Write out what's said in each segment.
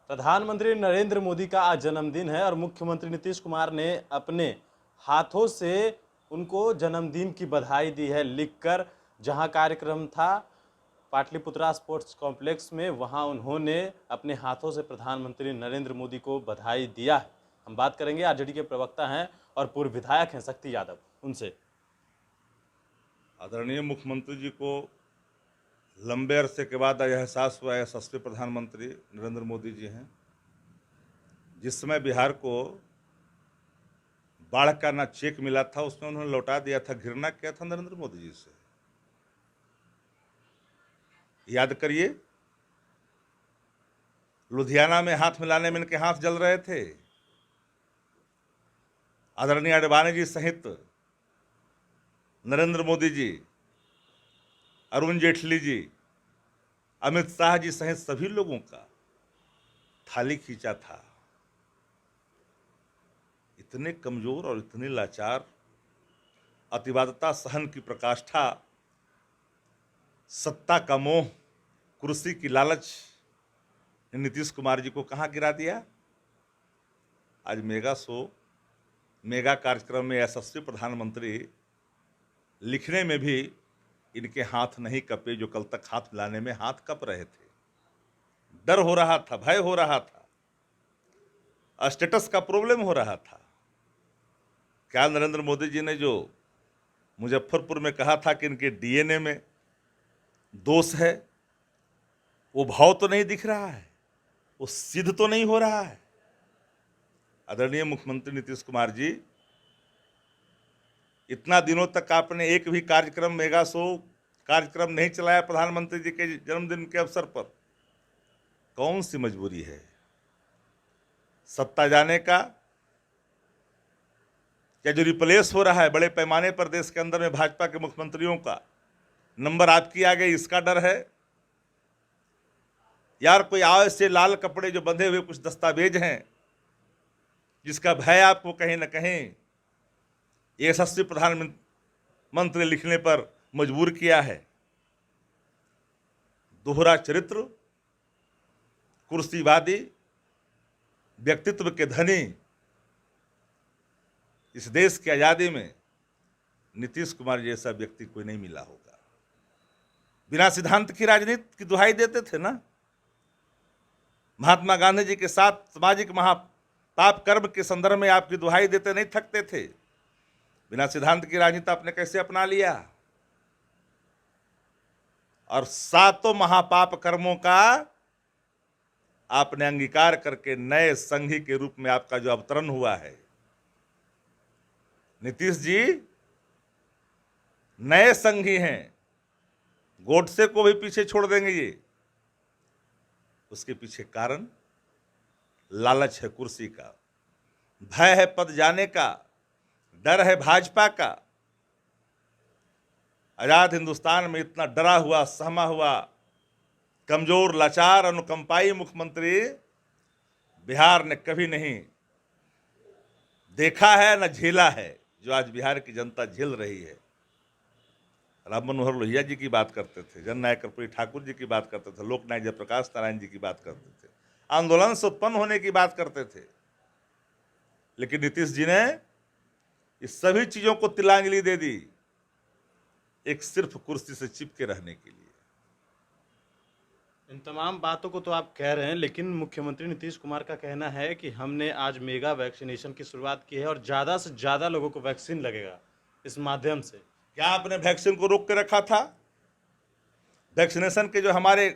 प्रधानमंत्री नरेंद्र मोदी का आज जन्मदिन है और मुख्यमंत्री नीतीश कुमार ने अपने हाथों से उनको जन्मदिन की बधाई दी है लिखकर। जहां कार्यक्रम था पाटलिपुत्रा स्पोर्ट्स कॉम्प्लेक्स में, वहां उन्होंने अपने हाथों से प्रधानमंत्री नरेंद्र मोदी को बधाई दिया है। हम बात करेंगे, आरजेडी के प्रवक्ता हैं और पूर्व विधायक हैं शक्ति यादव, उनसे। आदरणीय मुख्यमंत्री जी को लंबे अरसे के बाद एहसास हुआ यशस्वी प्रधानमंत्री नरेंद्र मोदी जी हैं। जिस समय बिहार को बाढ़ का ना चेक मिला था, उसमें उन्होंने लौटा दिया था, घृणा किया था नरेंद्र मोदी जी से। याद करिए, लुधियाना में हाथ मिलाने में इनके हाथ जल रहे थे। आदरणीय अडवाणी जी सहित नरेंद्र मोदी जी, अरुण जेटली जी, अमित शाह जी सहित सभी लोगों का थाली खींचा था। इतने कमजोर और इतने लाचार, अतिवादता सहन की प्रकाष्ठा, सत्ता का मोह, कुर्सी की लालच ने नीतीश कुमार जी को कहां गिरा दिया। आज मेगा कार्यक्रम में यशस्वी प्रधानमंत्री लिखने में भी इनके हाथ नहीं कपे, जो कल तक हाथ मिलाने में हाथ कप रहे थे। डर हो रहा था, भय हो रहा था, स्टेटस का प्रॉब्लम हो रहा था। क्या नरेंद्र मोदी जी ने जो मुजफ्फरपुर में कहा था कि इनके डीएनए में दोष है, वो भाव तो नहीं दिख रहा है, वो सिद्ध तो नहीं हो रहा है। आदरणीय मुख्यमंत्री नीतीश कुमार जी, इतना दिनों तक आपने एक भी कार्यक्रम, मेगा शो कार्यक्रम नहीं चलाया प्रधानमंत्री जी के जन्मदिन के अवसर पर। कौन सी मजबूरी है? सत्ता जाने का, या जो रिप्लेस हो रहा है बड़े पैमाने पर देश के अंदर में भाजपा के मुख्यमंत्रियों का, नंबर आपकी आ गई, इसका डर है? यार, कोई आवे से लाल कपड़े जो बंधे हुए कुछ दस्तावेज हैं, जिसका भय आपको कहीं ना कहीं यशस्वी प्रधानमंत्री लिखने पर मजबूर किया है। दोहरा चरित्र, कुर्सीवादी, व्यक्तित्व के धनी इस देश की आजादी में नीतीश कुमार जैसा व्यक्ति कोई नहीं मिला होगा। बिना सिद्धांत की राजनीति की दुहाई देते थे ना। महात्मा गांधी जी के साथ सामाजिक महापाप कर्म के संदर्भ में आपकी दुहाई देते नहीं थकते थे। बिना सिद्धांत की राजनीति आपने कैसे अपना लिया? और सातों महापाप कर्मों का आपने अंगीकार करके नए संघी के रूप में आपका जो अवतरण हुआ है। नीतीश जी नए संघी हैं। गोडसे को भी पीछे छोड़ देंगे ये। उसके पीछे कारण लालच है कुर्सी का, भय है पद जाने का, डर है भाजपा का। आजाद हिंदुस्तान में इतना डरा हुआ, सहमा हुआ, कमजोर, लाचार, अनुकंपाई मुख्यमंत्री बिहार ने कभी नहीं देखा है, न झेला है, जो आज बिहार की जनता झेल रही है। राम मनोहर लोहिया जी की बात करते थे, जननायक कर्पूरी ठाकुर जी की बात करते थे, लोकनायक जयप्रकाश नारायण जी की बात करते थे, आंदोलन से उत्पन्न होने की बात करते थे। लेकिन नीतीश जी ने इस सभी चीजों को तिलांजलि दे दी, एक सिर्फ कुर्सी से चिपके रहने के लिए। इन तमाम बातों को तो आप कह रहे हैं, लेकिन मुख्यमंत्री नीतीश कुमार का कहना है कि हमने आज मेगा वैक्सीनेशन की शुरुआत की है और ज़्यादा से ज़्यादा लोगों को वैक्सीन लगेगा इस माध्यम से। क्या आपने वैक्सीन को रोक के रखा था? वैक्सीनेशन के जो हमारे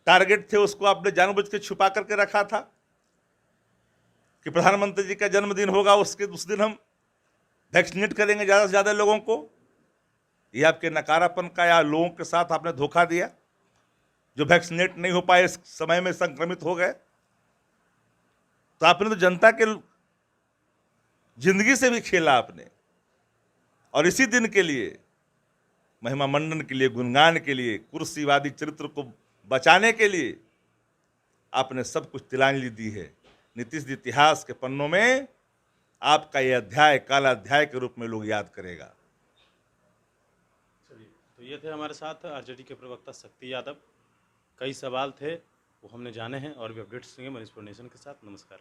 टारगेट थे, उसको आपने जानबूझ के छुपा करके रखा था कि प्रधानमंत्री जी का जन्मदिन होगा, उस दिन हम वैक्सीनेट करेंगे ज़्यादा से ज़्यादा लोगों को। ये आपके नकारापन का या लोगों के साथ आपने धोखा दिया, जो वैक्सीनेट नहीं हो पाए, इस समय में संक्रमित हो गए। तो आपने तो जनता के जिंदगी से भी खेला आपने। और इसी दिन के लिए, महिमा मंडन के लिए, गुणगान के लिए, कुर्सीवादी चरित्र को बचाने के लिए आपने सब कुछ तिलांजलि दी है। नीतीश जी, इतिहास के पन्नों में आपका यह अध्याय काला अध्याय के रूप में लोग याद करेगा। चलिए, तो ये थे हमारे साथ आरजेडी के प्रवक्ता शक्ति यादव। कई सवाल थे, वो हमने जाने हैं और भी अपडेट्स देंगे मनीष नेशन के साथ। नमस्कार।